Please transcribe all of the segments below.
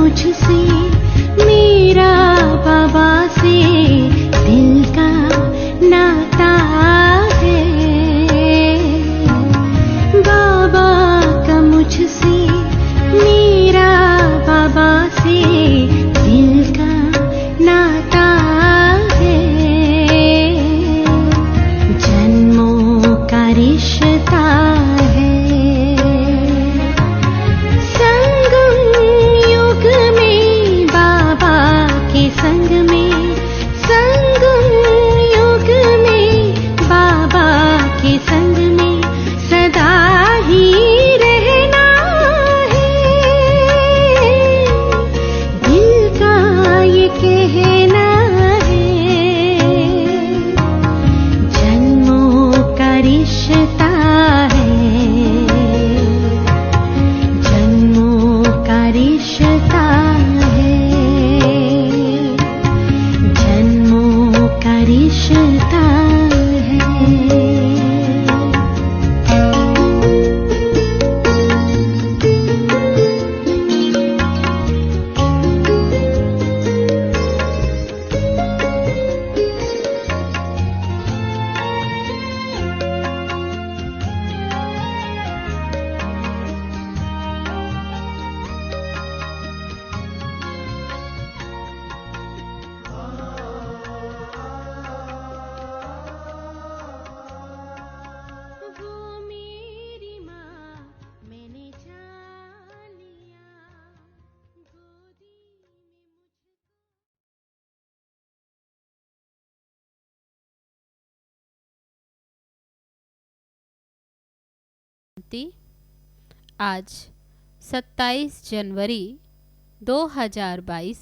मुझसे, मेरा बाबा से दिल का नाता है। बाबा का मुझसे, मेरा बाबा से दिल का नाता है। जन्मों का रिश्ता है। संगम युग में बाबा के संग में, संगम युग में बाबा के संग में सदा ही रहना है। दिल का ये कहना है। जन्मों का रिश्ता है। जन्मों का रिश्ता है। जन्मों का रिश्ता है। वो मेरी माँ मैंने जान लिया, गोदी में आज 27 जनवरी 2022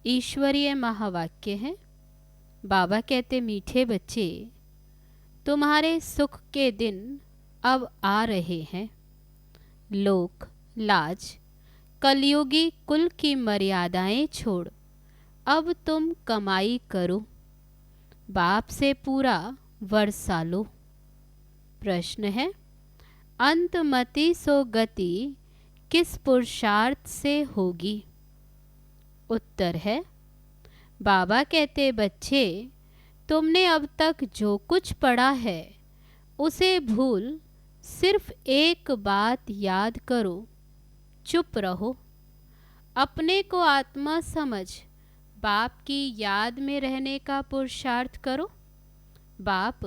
ईश्वरीय महावाक्य है। बाबा कहते, मीठे बच्चे, तुम्हारे सुख के दिन अब आ रहे हैं। लोक लाज कलयुगी कुल की मर्यादाएं छोड़ अब तुम कमाई करो, बाप से पूरा वर्षा लो। प्रश्न है, अंतमति सो गति किस पुरुषार्थ से होगी? उत्तर है, बाबा कहते, बच्चे, तुमने अब तक जो कुछ पढ़ा है उसे भूल सिर्फ एक बात याद करो, चुप रहो। अपने को आत्मा समझ बाप की याद में रहने का पुरुषार्थ करो। बाप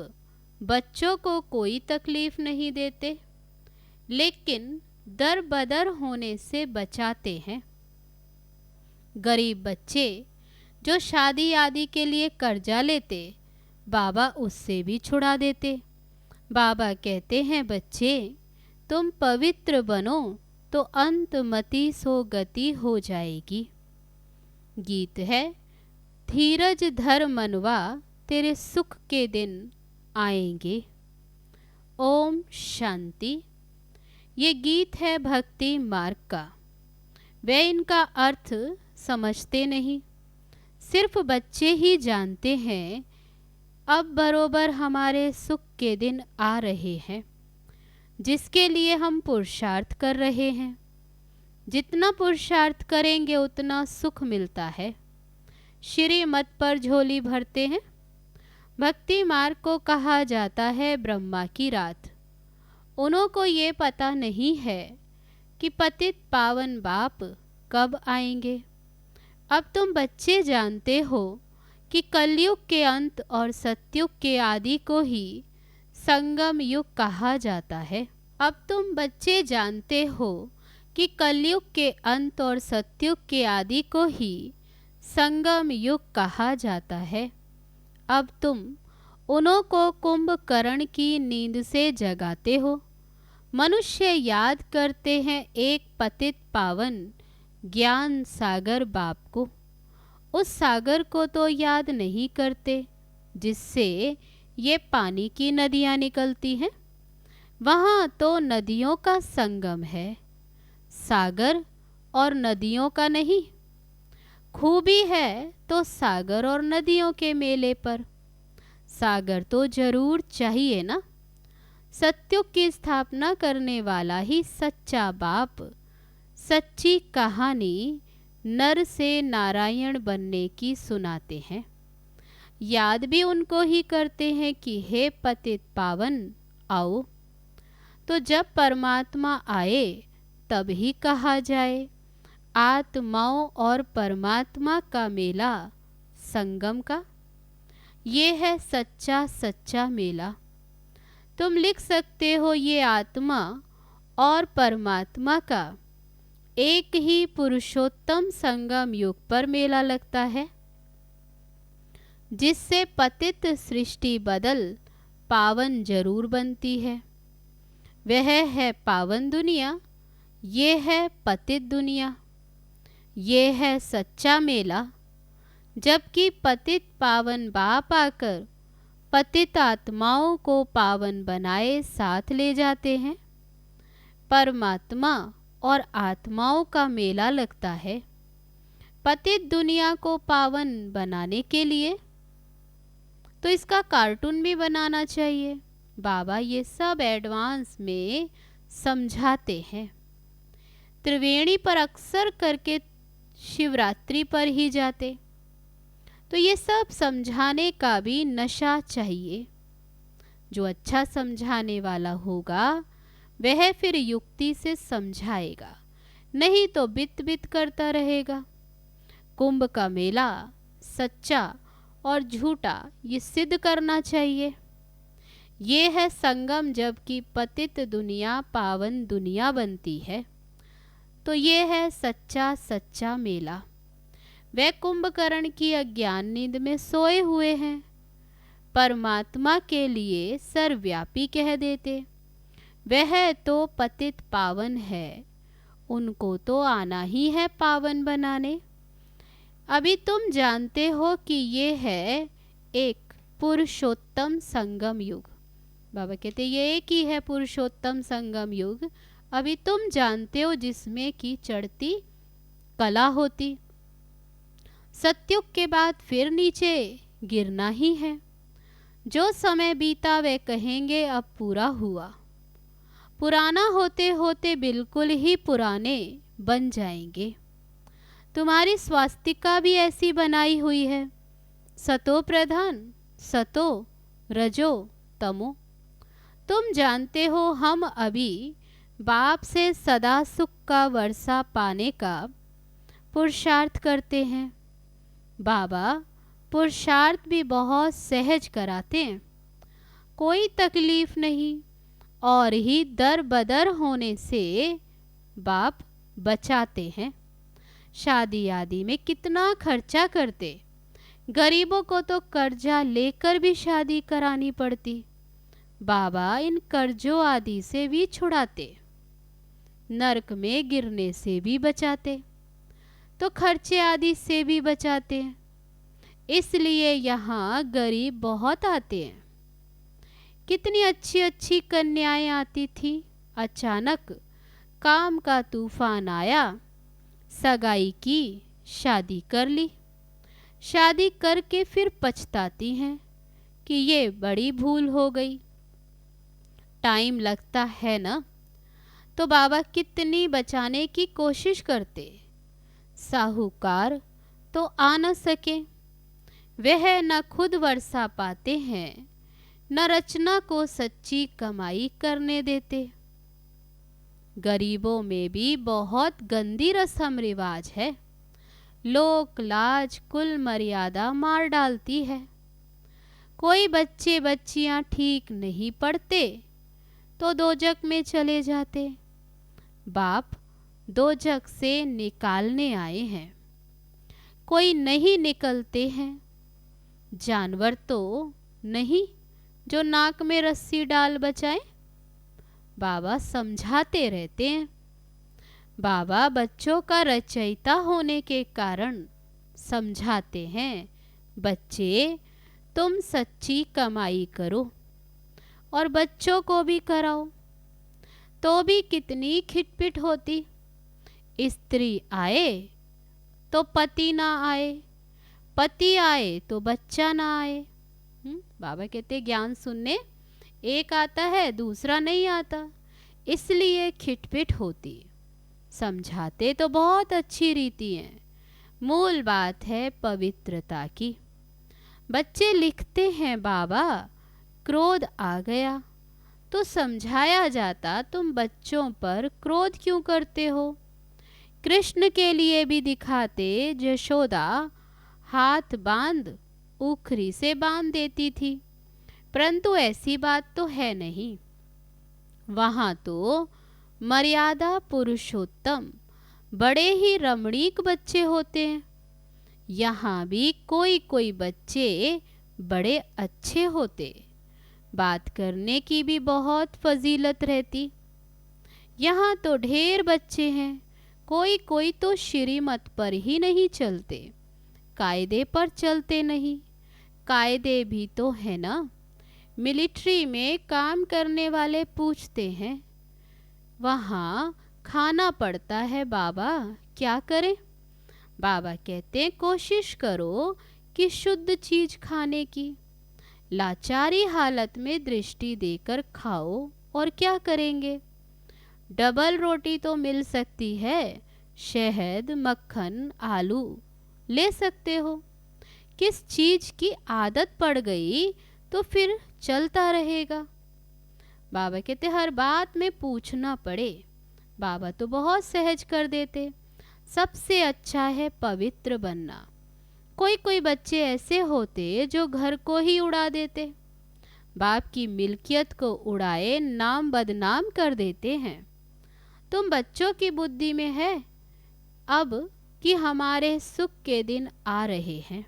बच्चों को कोई तकलीफ नहीं देते, लेकिन दर बदर होने से बचाते हैं। गरीब बच्चे जो शादी आदि के लिए कर्जा लेते, बाबा उससे भी छुड़ा देते। बाबा कहते हैं, बच्चे, तुम पवित्र बनो तो अंतमति सो गति हो जाएगी। गीत है, धीरज धर मनवा तेरे सुख के दिन आएंगे। ओम शांति। ये गीत है भक्ति मार्ग का। वे इनका अर्थ समझते नहीं, सिर्फ बच्चे ही जानते हैं। अब बरोबर हमारे सुख के दिन आ रहे हैं, जिसके लिए हम पुरुषार्थ कर रहे हैं। जितना पुरुषार्थ करेंगे उतना सुख मिलता है। श्रीमत पर झोली भरते हैं। भक्ति मार्ग को कहा जाता है ब्रह्मा की रात। उन्हों को ये पता नहीं है कि पतित पावन बाप कब आएंगे। अब तुम बच्चे जानते हो कि कलयुग के अंत और सतयुग के आदि को ही संगम युग कहा जाता है। अब तुम बच्चे जानते हो कि कलयुग के अंत और सतयुग के आदि को ही संगम युग कहा जाता है। अब तुम उन्हों को कुंभकर्ण की नींद से जगाते हो। मनुष्य याद करते हैं एक पतित पावन ज्ञान सागर बाप को। उस सागर को तो याद नहीं करते जिससे ये पानी की नदियाँ निकलती हैं। वहाँ तो नदियों का संगम है, सागर और नदियों का नहीं। खूबी है तो सागर और नदियों के मेले पर। सागर तो जरूर चाहिए ना। सत्युग की स्थापना करने वाला ही सच्चा बाप सच्ची कहानी नर से नारायण बनने की सुनाते हैं। याद भी उनको ही करते हैं कि हे पतित पावन आओ। तो जब परमात्मा आए तब ही कहा जाए आत्माओं और परमात्मा का मेला संगम का, ये है सच्चा सच्चा मेला। तुम लिख सकते हो ये आत्मा और परमात्मा का एक ही पुरुषोत्तम संगम युग पर मेला लगता है, जिससे पतित सृष्टि बदल पावन जरूर बनती है। वह है पावन दुनिया, ये है पतित दुनिया। ये है सच्चा मेला, जबकि पतित पावन बाप आकर पतित आत्माओं को पावन बनाए साथ ले जाते हैं। परमात्मा और आत्माओं का मेला लगता है पतित दुनिया को पावन बनाने के लिए। तो इसका कार्टून भी बनाना चाहिए। बाबा ये सब एडवांस में समझाते हैं। त्रिवेणी पर अक्सर करके शिवरात्रि पर ही जाते, तो ये सब समझाने का भी नशा चाहिए। जो अच्छा समझाने वाला होगा वह फिर युक्ति से समझाएगा, नहीं तो बित बित करता रहेगा। कुंभ का मेला सच्चा और झूठा ये सिद्ध करना चाहिए। ये है संगम, जबकि पतित दुनिया पावन दुनिया बनती है। तो ये है सच्चा सच्चा मेला। वे कुंभकर्ण की अज्ञान नींद में सोए हुए हैं, परमात्मा के लिए सर्वव्यापी कह देते। वह तो पतित पावन है, उनको तो आना ही है पावन बनाने। अभी तुम जानते हो कि ये है एक पुरुषोत्तम संगम युग। बाबा कहते ये एक ही है पुरुषोत्तम संगम युग। अभी तुम जानते हो जिसमें की चढ़ती कला होती। सतयुग के बाद फिर नीचे गिरना ही है। जो समय बीता वे कहेंगे अब पूरा हुआ। पुराना होते होते बिल्कुल ही पुराने बन जाएंगे। तुम्हारी स्वास्तिका भी ऐसी बनाई हुई है, सतो प्रधान, सतो रजो तमो। तुम जानते हो हम अभी बाप से सदा सुख का वर्षा पाने का पुरुषार्थ करते हैं। बाबा पुरुषार्थ भी बहुत सहज कराते हैं, कोई तकलीफ नहीं, और ही दर बदर होने से बाप बचाते हैं। शादी आदि में कितना खर्चा करते, गरीबों को तो कर्जा लेकर भी शादी करानी पड़ती। बाबा इन कर्जों आदि से भी छुड़ाते, नरक में गिरने से भी बचाते, तो खर्चे आदि से भी बचाते हैं। इसलिए यहाँ गरीब बहुत आते हैं। कितनी अच्छी अच्छी कन्याएं आती थी, अचानक काम का तूफान आया, सगाई की, शादी कर ली। शादी करके फिर पछताती हैं कि ये बड़ी भूल हो गई। टाइम लगता है ना। तो बाबा कितनी बचाने की कोशिश करते, साहूकार तो आ न सके। वह न खुद वर्षा पाते हैं, न रचना को सच्ची कमाई करने देते। गरीबों में भी बहुत गंदी रस्म रिवाज है, लोक लाज कुल मर्यादा मार डालती है। कोई बच्चे बच्चियां ठीक नहीं पढ़ते तो दोजक में चले जाते। बाप दोजक से निकालने आए हैं, कोई नहीं निकलते हैं। जानवर तो नहीं जो नाक में रस्सी डाल बचाए। बाबा समझाते रहते हैं। बाबा बच्चों का रचयिता होने के कारण समझाते हैं, बच्चे तुम सच्ची कमाई करो और बच्चों को भी कराओ। तो भी कितनी खिटपिट होती। स्त्री आए तो पति ना आए, पति आए तो बच्चा ना आए। बाबा कहते ज्ञान सुनने एक आता है, दूसरा नहीं आता, इसलिए खिटपिट होती। समझाते तो बहुत अच्छी रीति हैं, मूल बात है पवित्रता की। बच्चे लिखते हैं, बाबा क्रोध आ गया, तो समझाया जाता तुम बच्चों पर क्रोध क्यों करते हो। कृष्ण के लिए भी दिखाते, यशोदा हाथ बांध उखरी से बांध देती थी, परंतु ऐसी बात तो है नहीं। वहाँ तो मर्यादा पुरुषोत्तम बड़े ही रमणीक बच्चे होते हैं। यहाँ भी कोई कोई बच्चे बड़े अच्छे होते, बात करने की भी बहुत फजीलत रहती। यहाँ तो ढेर बच्चे हैं, कोई कोई तो श्रीमत पर ही नहीं चलते, कायदे पर चलते नहीं। कायदे भी तो है ना। मिलिट्री में काम करने वाले पूछते हैं, वहाँ खाना पड़ता है बाबा, क्या करें। बाबा कहते हैं, कोशिश करो कि शुद्ध चीज खाने की। लाचारी हालत में दृष्टि देकर खाओ, और क्या करेंगे। डबल रोटी तो मिल सकती है, शहद मक्खन आलू ले सकते हो। किस चीज की आदत पड़ गई तो फिर चलता रहेगा। बाबा कहते हर बात में पूछना पड़े। बाबा तो बहुत सहज कर देते। सबसे अच्छा है पवित्र बनना। कोई कोई बच्चे ऐसे होते जो घर को ही उड़ा देते, बाप की मिल्कियत को उड़ाए नाम बदनाम कर देते हैं। तुम बच्चों की बुद्धि में है अब कि हमारे सुख के दिन आ रहे हैं,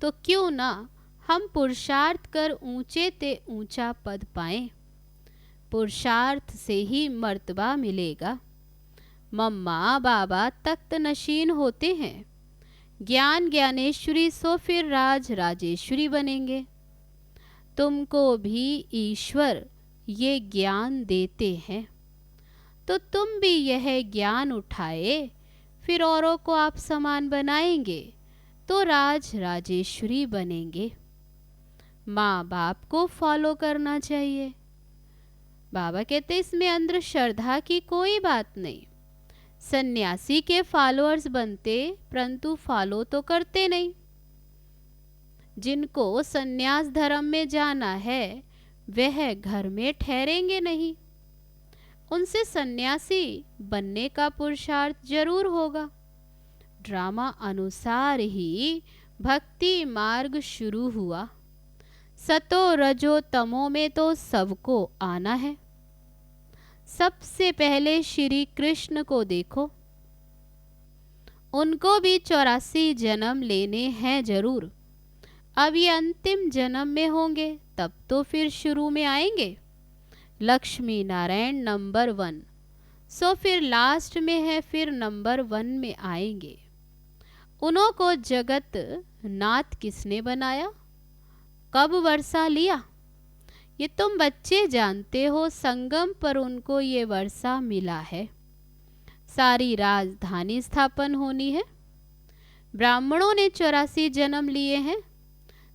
तो क्यों ना हम पुरुषार्थ कर ऊंचे ते ऊंचा पद पाएं। पुरुषार्थ से ही मर्तबा मिलेगा। मम्मा बाबा तख्त नशीन होते हैं, ज्ञान ज्ञानेश्वरी सो फिर राज राजेश्वरी बनेंगे। तुमको भी ईश्वर ये ज्ञान देते हैं, तो तुम भी यह ज्ञान उठाए, फिर औरों को आप समान बनाएंगे तो राज राजेश्वरी बनेंगे। माँ बाप को फॉलो करना चाहिए। बाबा कहते इसमें अंधश्रद्धा की कोई बात नहीं। सन्यासी के फॉलोअर्स बनते, परंतु फॉलो तो करते नहीं। जिनको सन्यास धर्म में जाना है वह घर में ठहरेंगे नहीं। उनसे सन्यासी बनने का पुरुषार्थ जरूर होगा। ड्रामा अनुसार ही भक्ति मार्ग शुरू हुआ। सतो रजो तमो में तो सबको आना है। सबसे पहले श्री कृष्ण को देखो, उनको भी 84 जन्म लेने हैं जरूर। अब ये अंतिम जन्म में होंगे, तब तो फिर शुरू में आएंगे। लक्ष्मी नारायण नंबर 1, सो फिर लास्ट में है, फिर नंबर 1 में आएंगे। उन्हों को जगत नाथ किसने बनाया, कब वर्षा लिया, ये तुम बच्चे जानते हो। संगम पर उनको ये वर्षा मिला है। सारी राजधानी स्थापन होनी है। ब्राह्मणों ने 84 जन्म लिए हैं,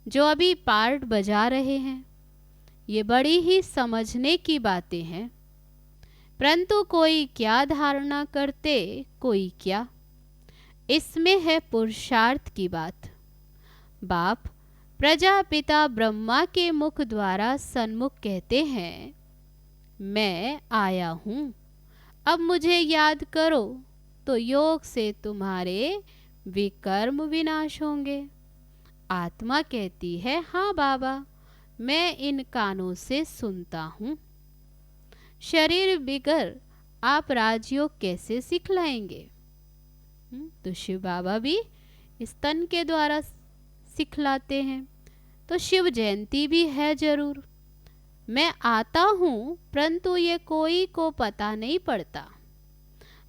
जो अभी पार्ट बजा रहे हैं। ये बड़ी ही समझने की बातें हैं, परंतु कोई क्या धारणा करते, कोई क्या। इसमें है पुरुषार्थ की बात। बाप प्रजापिता ब्रह्मा के मुख द्वारा सन्मुख कहते हैं, मैं आया हूँ, अब मुझे याद करो, तो योग से तुम्हारे विकर्म विनाश होंगे। आत्मा कहती है, हाँ बाबा मैं इन कानों से सुनता हूँ। शरीर बिगर आप राजयोग कैसे सिखलाएंगे। तो शिव बाबा भी इस तन के द्वारा सिखलाते हैं, तो शिव जयंती भी है जरूर। मैं आता हूँ, परंतु ये कोई को पता नहीं पड़ता।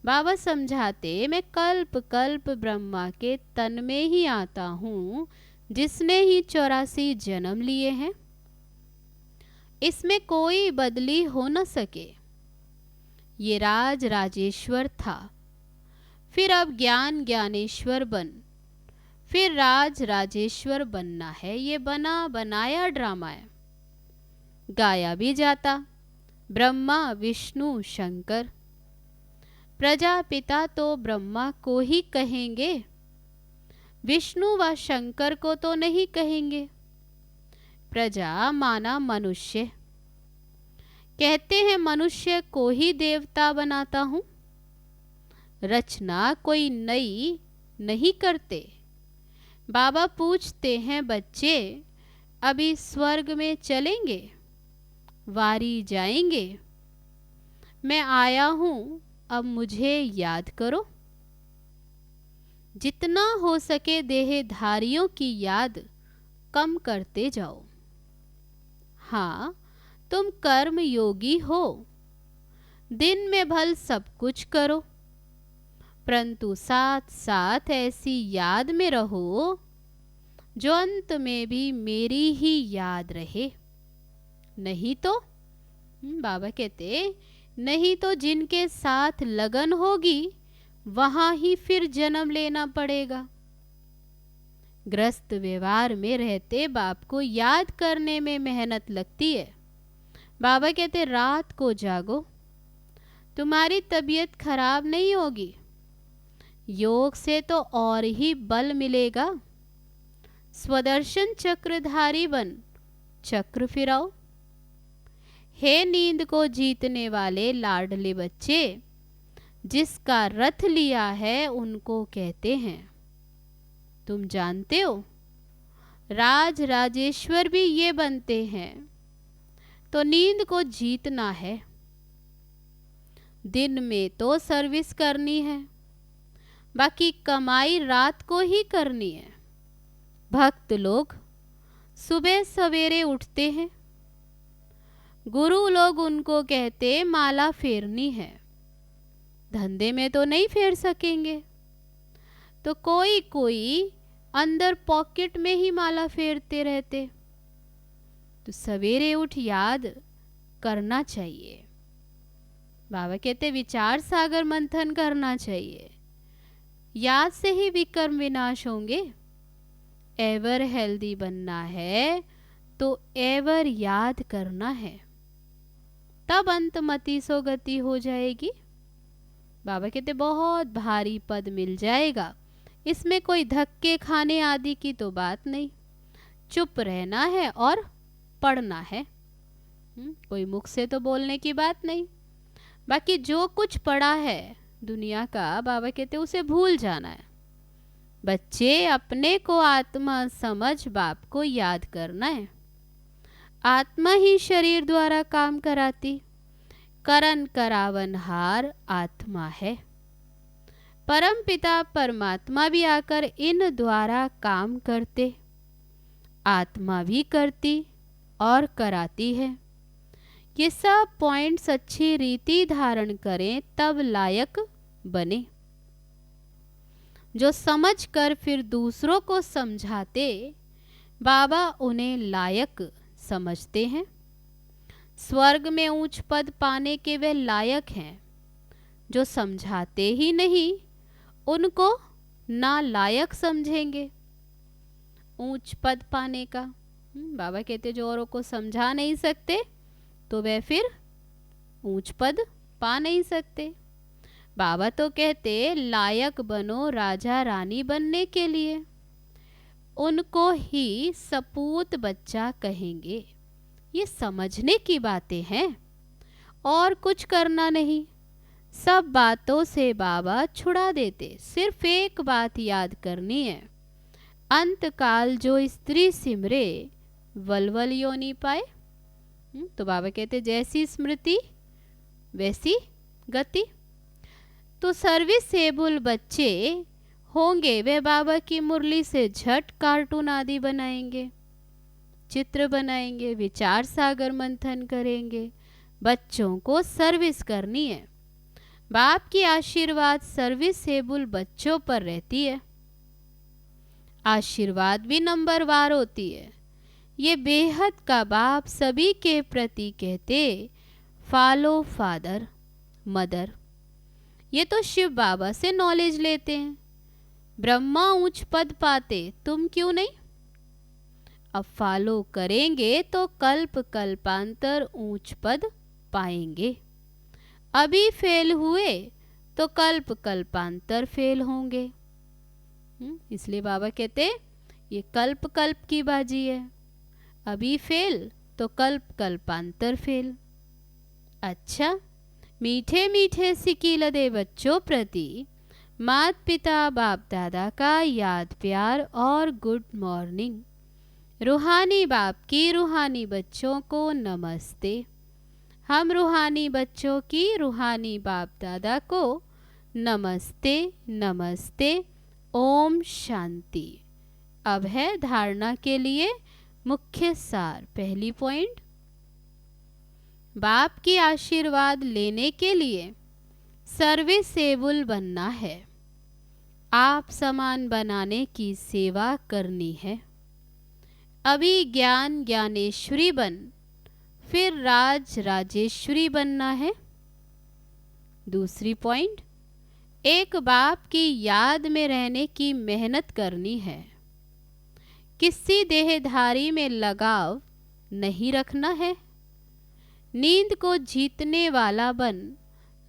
बाबा समझाते, मैं कल्प कल्प ब्रह्मा के तन में ही आता हूँ, जिसने ही 84 जन्म लिए हैं। इसमें कोई बदली हो न सके। ये राज राजेश्वर था, फिर अब ज्ञान ज्ञानेश्वर बन, फिर राज राजेश्वर बनना है। ये बना बनाया ड्रामा है, गाया भी जाता। ब्रह्मा विष्णु शंकर, प्रजापिता तो ब्रह्मा को ही कहेंगे, विष्णु व शंकर को तो नहीं कहेंगे। प्रजा माना मनुष्य, कहते हैं मनुष्य को ही देवता बनाता हूँ। रचना कोई नई नहीं करते। बाबा पूछते हैं, बच्चे अभी स्वर्ग में चलेंगे, वारी जाएंगे? मैं आया हूँ, अब मुझे याद करो। जितना हो सके देहधारियों की याद कम करते जाओ। हाँ, तुम कर्म योगी हो, दिन में भल सब कुछ करो, परंतु साथ साथ ऐसी याद में रहो जो अंत में भी मेरी ही याद रहे। नहीं तो बाबा कहते, नहीं तो जिनके साथ लगन होगी वहां ही फिर जन्म लेना पड़ेगा। ग्रस्त व्यवहार में रहते बाप को याद करने में मेहनत लगती है। बाबा कहते, रात को जागो, तुम्हारी तबीयत खराब नहीं होगी, योग से तो और ही बल मिलेगा। स्वदर्शन चक्रधारी बन चक्र फिराओ। हे नींद को जीतने वाले लाडले बच्चे, जिसका रथ लिया है उनको कहते हैं। तुम जानते हो राज राजेश्वर भी ये बनते हैं। तो नींद को जीतना है, दिन में तो सर्विस करनी है, बाकी कमाई रात को ही करनी है। भक्त लोग सुबह सवेरे उठते हैं, गुरु लोग उनको कहते माला फेरनी है। धंधे में तो नहीं फेर सकेंगे, तो कोई कोई अंदर पॉकेट में ही माला फेरते रहते। तो सवेरे उठ याद करना चाहिए। बाबा कहते विचार सागर मंथन करना चाहिए। याद से ही विकर्म विनाश होंगे। एवर हेल्दी बनना है तो एवर याद करना है, तब अंतमति सो गति हो जाएगी। बाबा कहते बहुत भारी पद मिल जाएगा, इसमें कोई धक्के खाने आदि की तो बात नहीं। चुप रहना है और पढ़ना है। कोई मुख से तो बोलने की बात नहीं। बाकी जो कुछ पढ़ा है दुनिया का, बाबा कहते उसे भूल जाना है। बच्चे अपने को आत्मा समझ बाप को याद करना है। आत्मा ही शरीर द्वारा काम कराती, करन करावनहार आत्मा है। परम पिता परमात्मा भी आकर इन द्वारा काम करते, आत्मा भी करती और कराती है। ये सब पॉइंट्स अच्छी रीति धारण करें तब लायक बने। जो समझकर फिर दूसरों को समझाते, बाबा उन्हें लायक समझते हैं। स्वर्ग में ऊंच पद पाने के वे लायक हैं। जो समझाते ही नहीं उनको ना लायक समझेंगे ऊंच पद पाने का। बाबा कहते जो औरों को समझा नहीं सकते तो वे फिर ऊंच पद पा नहीं सकते। बाबा तो कहते लायक बनो राजा रानी बनने के लिए। उनको ही सपूत बच्चा कहेंगे। ये समझने की बातें हैं और कुछ करना नहीं। सब बातों से बाबा छुड़ा देते, सिर्फ एक बात याद करनी है। अंत काल जो स्त्री सिमरे वलवल योनि पाए। तो बाबा कहते जैसी स्मृति वैसी गति। तो सर्विसेबल बच्चे होंगे वे बाबा की मुरली से झट कार्टून आदि बनाएंगे, चित्र बनाएंगे, विचार सागर मंथन करेंगे। बच्चों को सर्विस करनी है। बाप की आशीर्वाद सर्विसेबल बच्चों पर रहती है। आशीर्वाद भी नंबरवार होती है। ये बेहद का बाप सभी के प्रति कहते फॉलो फादर मदर। ये तो शिव बाबा से नॉलेज लेते हैं। ब्रह्मा ऊंच पद पाते, तुम क्यों नहीं? अब फॉलो करेंगे तो कल्प कल्पांतर ऊंच पद पाएंगे। अभी फेल हुए तो कल्प कल्पांतर फेल होंगे। इसलिए बाबा कहते ये कल्प कल्प की बाजी है, अभी फेल तो कल्प कल्पांतर फेल। अच्छा, मीठे मीठे सिकील दे बच्चों प्रति माता पिता बाप दादा का याद प्यार और गुड मॉर्निंग। रूहानी बाप की रूहानी बच्चों को नमस्ते। हम रूहानी बच्चों की रूहानी बाप दादा को नमस्ते नमस्ते। ओम शांति। अब है धारणा के लिए मुख्य सार। पहली पॉइंट, बाप की आशीर्वाद लेने के लिए सर्विसेबल बनना है। आप समान बनाने की सेवा करनी है। अभी ज्ञान ज्ञानेश्वरी बन फिर राज राजेश्वरी बनना है। दूसरी पॉइंट, एक बाप की याद में रहने की मेहनत करनी है। किसी देहधारी में लगाव नहीं रखना है। नींद को जीतने वाला बन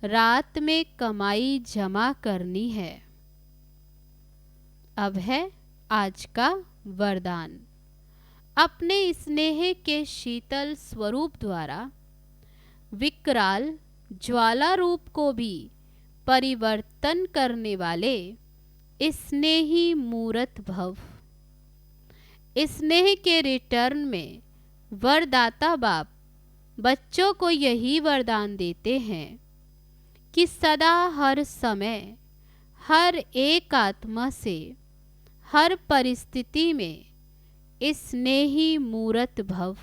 रात में कमाई जमा करनी है। अब है आज का वरदान। अपने स्नेह के शीतल स्वरूप द्वारा विकराल ज्वाला रूप को भी परिवर्तन करने वाले स्नेही मूर्त भव। स्नेह के रिटर्न में वरदाता बाप बच्चों को यही वरदान देते हैं कि सदा हर समय हर एक आत्मा से हर परिस्थिति में स्नेही मूर्त भव।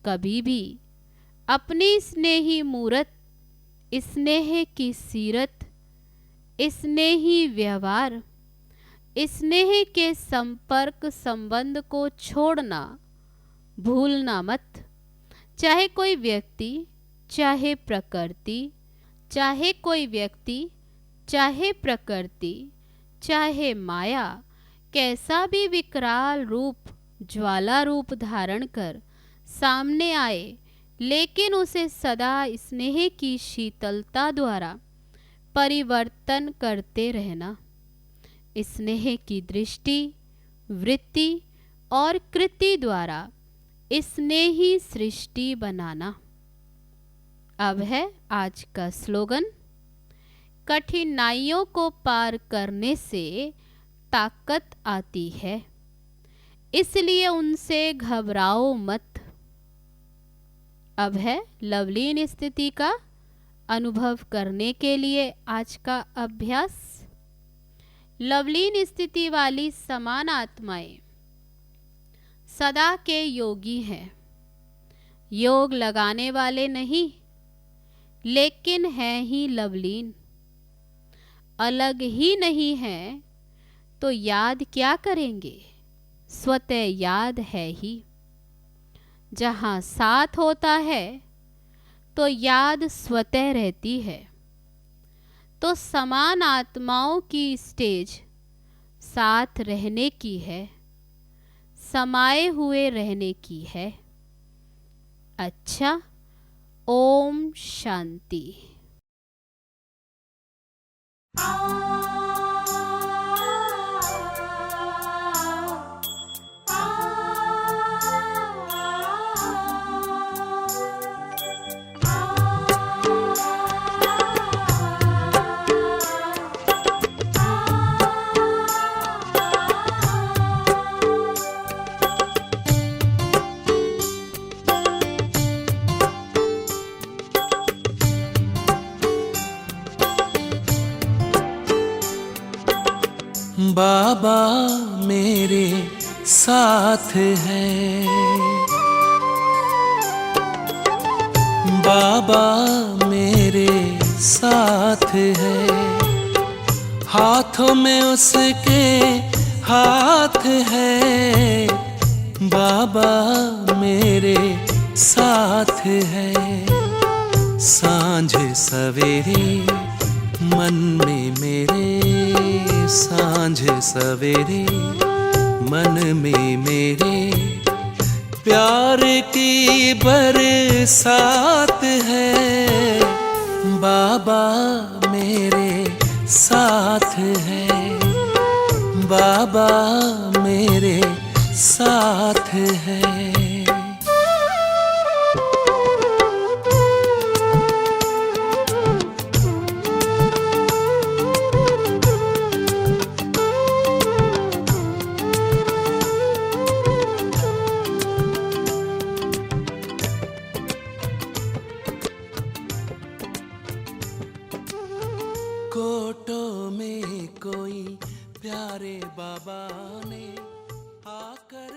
कभी भी अपनी स्नेही मूर्त, स्नेह की सीरत, स्नेही व्यवहार, स्नेह के संपर्क संबंध को छोड़ना भूलना मत। चाहे कोई व्यक्ति, चाहे प्रकृति, चाहे कोई व्यक्ति, चाहे प्रकृति, चाहे माया कैसा भी विकराल रूप, ज्वाला रूप धारण कर सामने आए, लेकिन उसे सदा स्नेह की शीतलता द्वारा परिवर्तन करते रहना। स्नेह की दृष्टि, वृत्ति और कृति द्वारा स्नेही सृष्टि बनाना। अब है आज का स्लोगन। कठिनाइयों को पार करने से ताकत आती है, इसलिए उनसे घबराओ मत। अब है लवलीन स्थिति का अनुभव करने के लिए आज का अभ्यास। लवलीन स्थिति वाली समान आत्माएं सदा के योगी हैं। योग लगाने वाले नहीं, लेकिन हैं ही लवलीन। अलग ही नहीं हैं तो याद क्या करेंगे, स्वतः याद है ही। जहाँ साथ होता है तो याद स्वतः रहती है। तो समान आत्माओं की स्टेज साथ रहने की है, समाये हुए रहने की है। अच्छा, ओम शांति। बाबा मेरे साथ है, बाबा मेरे साथ है। हाथों में उसके हाथ है, बाबा मेरे साथ है। सांझ सवेरे मन में मेरे, सांझ सवेरे मन में मेरे प्यार की बरसात है। बाबा मेरे साथ है, बाबा मेरे साथ है। कोटों में कोई प्यारे बाबा ने आकर